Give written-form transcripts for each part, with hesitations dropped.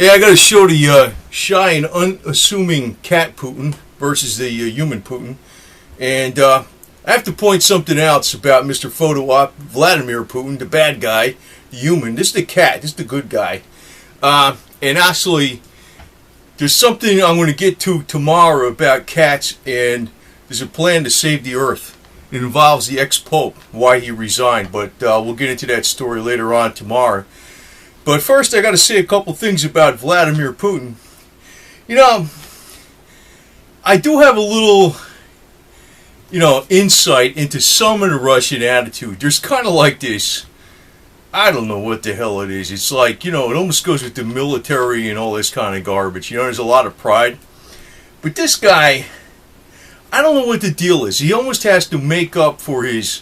Yeah, I got to show the shy and unassuming cat Putin versus the human Putin. And I have to point something else about Mr. Photo Op, Vladimir Putin, the bad guy, the human. This is the cat. This is the good guy. And actually, there's something I'm going to get to tomorrow about cats, and there's a plan to save the earth. It involves the ex-pope, why he resigned, but we'll get into that story later on tomorrow. But first, I got to say a couple things about Vladimir Putin. You know, I do have a little, insight into some of the Russian attitude. There's kind of like this, I don't know what the hell it is. It's like, it almost goes with the military and all this kind of garbage. There's a lot of pride. But this guy, I don't know what the deal is. He almost has to make up for his,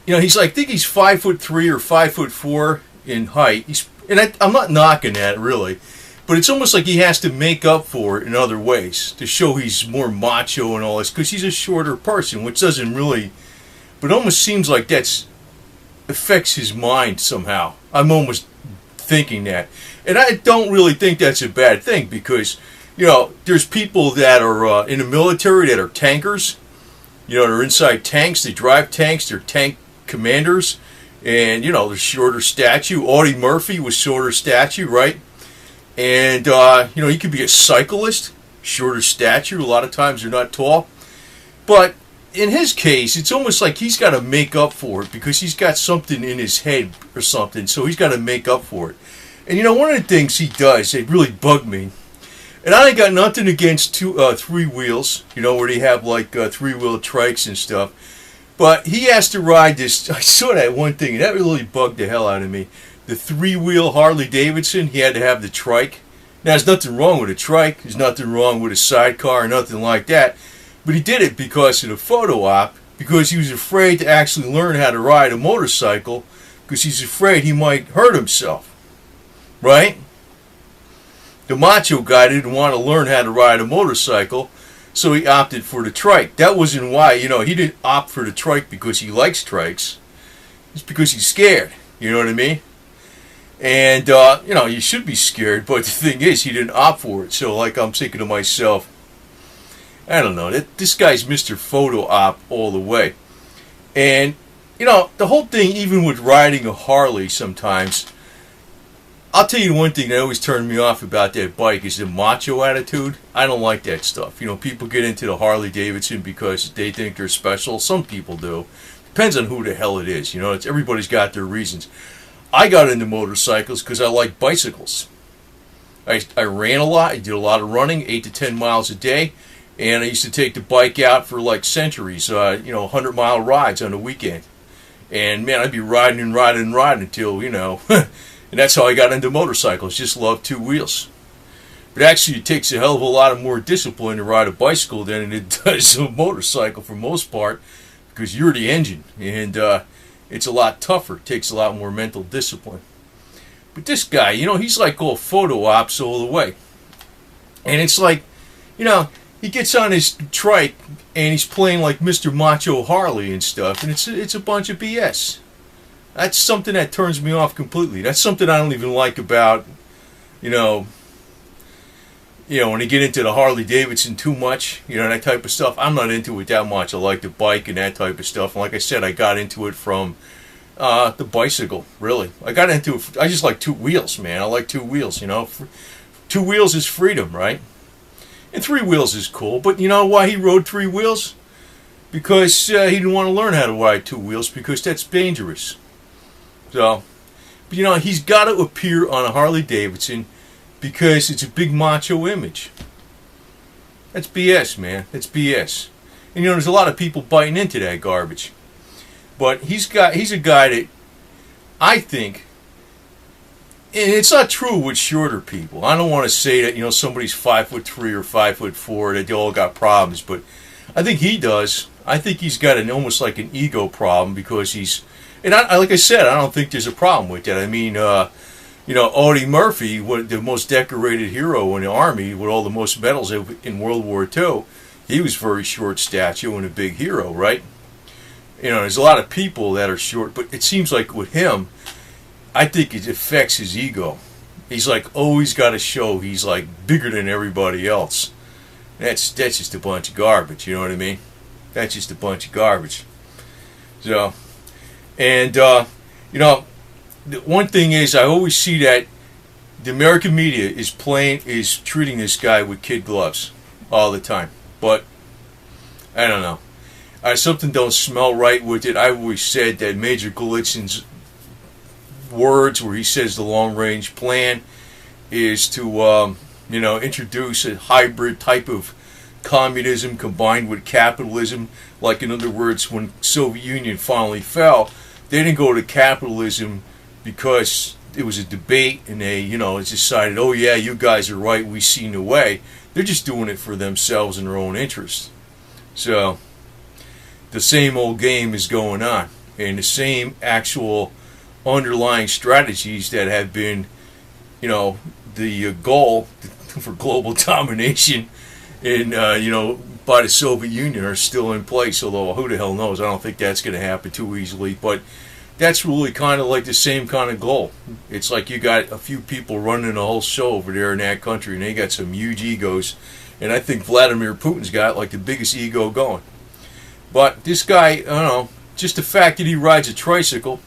he's like, I think he's 5'3" or 5'4" in height. I'm not knocking that, really. But it's almost like he has to make up for it in other ways to show he's more macho and all this, because he's a shorter person, which doesn't really, but it almost seems like that's affects his mind somehow. I'm almost thinking that. And I don't really think that's a bad thing, because, there's people that are in the military that are tankers. They're inside tanks, they drive tanks, they're tank commanders, and, they're shorter stature. Audie Murphy was shorter stature, right? And, he could be a cyclist, shorter stature. A lot of times they're not tall. But in his case, it's almost like he's got to make up for it because he's got something in his head or something. So he's got to make up for it. And, one of the things he does, it really bugged me. And I ain't got nothing against three wheels, where they have like three-wheel trikes and stuff. But he has to ride this. I saw that one thing, and that really bugged the hell out of me. The three-wheel Harley Davidson, he had to have the trike. Now, there's nothing wrong with a trike. There's nothing wrong with a sidecar or nothing like that. But he did it because of the photo op, because he was afraid to actually learn how to ride a motorcycle, because he's afraid he might hurt himself. Right? The macho guy didn't want to learn how to ride a motorcycle, so he opted for the trike. That wasn't why, he didn't opt for the trike because he likes trikes. It's because he's scared. You know what I mean? And, you should be scared, but the thing is, he didn't opt for it. So, like, I'm thinking to myself, I don't know, this guy's Mr. Photo Op all the way. And, the whole thing, even with riding a Harley sometimes, I'll tell you one thing that always turned me off about that bike is the macho attitude. I don't like that stuff. People get into the Harley Davidson because they think they're special. Some people do. Depends on who the hell it is. Everybody's got their reasons. I got into motorcycles because I like bicycles. I ran a lot. I did a lot of running, 8 to 10 miles a day. And I used to take the bike out for like centuries, 100-mile rides on the weekend. And, man, I'd be riding and riding and riding until, and that's how I got into motorcycles. Just love two wheels. But actually, it takes a hell of a lot of more discipline to ride a bicycle than it does a motorcycle for most part, because you're the engine. And it's a lot tougher. It takes a lot more mental discipline. But this guy, he's like all photo ops all the way. And it's like, he gets on his trike and he's playing like Mr. Macho Harley and stuff, and it's a bunch of BS. That's something that turns me off completely. That's something I don't even like about, when they get into the Harley Davidson too much, that type of stuff. I'm not into it that much. I like the bike and that type of stuff. And like I said, I got into it from the bicycle, really. I got into it, I just like two wheels, man. I like two wheels, Two wheels is freedom, right? And three wheels is cool. But you know why he rode three wheels? Because he didn't want to learn how to ride two wheels, because that's dangerous. So, but he's got to appear on a Harley Davidson because it's a big macho image. That's BS, man. That's BS. And there's a lot of people biting into that garbage. But he's a guy that I think, and it's not true with shorter people. I don't want to say that somebody's 5'3" or 5'4" that they all got problems, but I think he does. I think he's got almost like an ego problem, because he's, and like I said, I don't think there's a problem with that. I mean, Audie Murphy, the most decorated hero in the Army with all the most medals in World War II, he was very short stature and a big hero, right? There's a lot of people that are short, but it seems like with him, I think it affects his ego. He's like always got to show he's like bigger than everybody else. That's just a bunch of garbage. You know what I mean? That's just a bunch of garbage. So, and you know, the one thing is, I always see that the American media is treating this guy with kid gloves all the time. But I don't know. Something don't smell right with it. I always said that Major Golitsyn's words, where he says the long-range plan is to, you know, introduce a hybrid type of communism combined with capitalism. Like, in other words, when Soviet Union finally fell, they didn't go to capitalism because it was a debate and they, you know, decided, oh yeah, you guys are right, we see no way. They're just doing it for themselves and their own interests. So the same old game is going on, and the same actual underlying strategies that have been, you know, the goal for global domination in, you know, by the Soviet Union are still in place. Although who the hell knows? I don't think that's going to happen too easily. But that's really kind of like the same kind of goal. It's like you got a few people running the whole show over there in that country, and they got some huge egos. And I think Vladimir Putin's got like the biggest ego going. But this guy, I don't know, just the fact that he rides a tricycle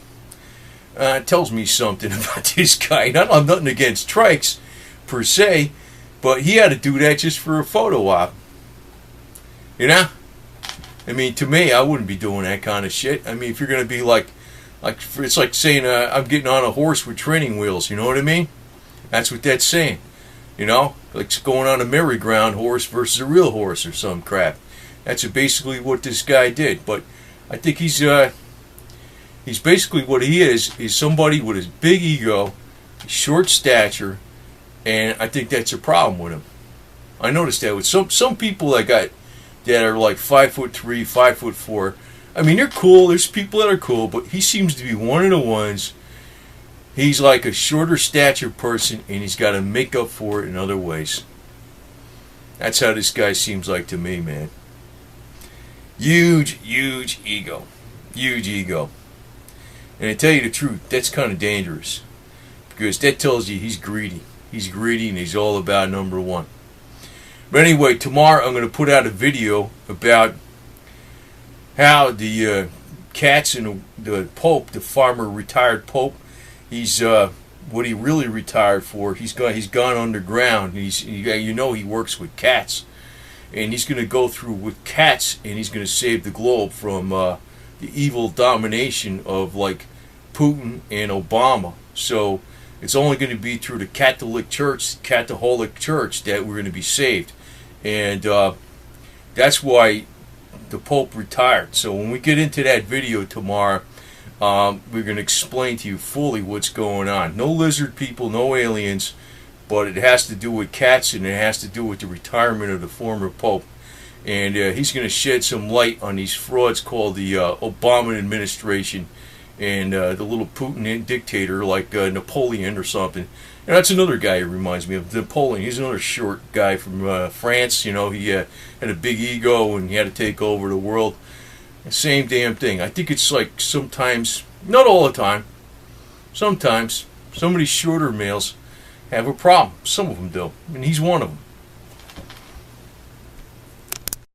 tells me something about this guy. I don't have nothing against trikes per se, but he had to do that just for a photo op. You know? I mean, to me, I wouldn't be doing that kind of shit. I mean, if you're going to be like it's like saying I'm getting on a horse with training wheels. You know what I mean? That's what that's saying. You know? Like going on a merry-go-round horse versus a real horse or some crap. That's basically what this guy did. But I think he's basically what he is somebody with a big ego, short stature, and I think that's a problem with him. I noticed that with some people that are like 5'3", 5'4". I mean, they're cool. There's people that are cool, but he seems to be one of the ones. He's like a shorter stature person, and he's got to make up for it in other ways. That's how this guy seems like to me, man. Huge, huge ego. Huge ego. And to tell you the truth, that's kind of dangerous. Because that tells you he's greedy. He's greedy and he's all about number one. But anyway, tomorrow I'm going to put out a video about how the cats and the Pope, the former retired Pope, he's what he really retired for. He's gone underground. You know, he works with cats, and he's going to go through with cats, and he's going to save the globe from the evil domination of like Putin and Obama. So it's only going to be through the Catholic Church that we're going to be saved, and that's why the Pope retired. So when we get into that video tomorrow, we're going to explain to you fully what's going on. No lizard people, no aliens, but it has to do with cats, and it has to do with the retirement of the former Pope. And he's going to shed some light on these frauds called the Obama administration and the little Putin dictator like Napoleon or something. And that's another guy who reminds me of Napoleon. He's another short guy from France. You know, he had a big ego and he had to take over the world. Same damn thing. I think it's like sometimes, not all the time, sometimes some of these shorter males have a problem. Some of them do, and he's one of them.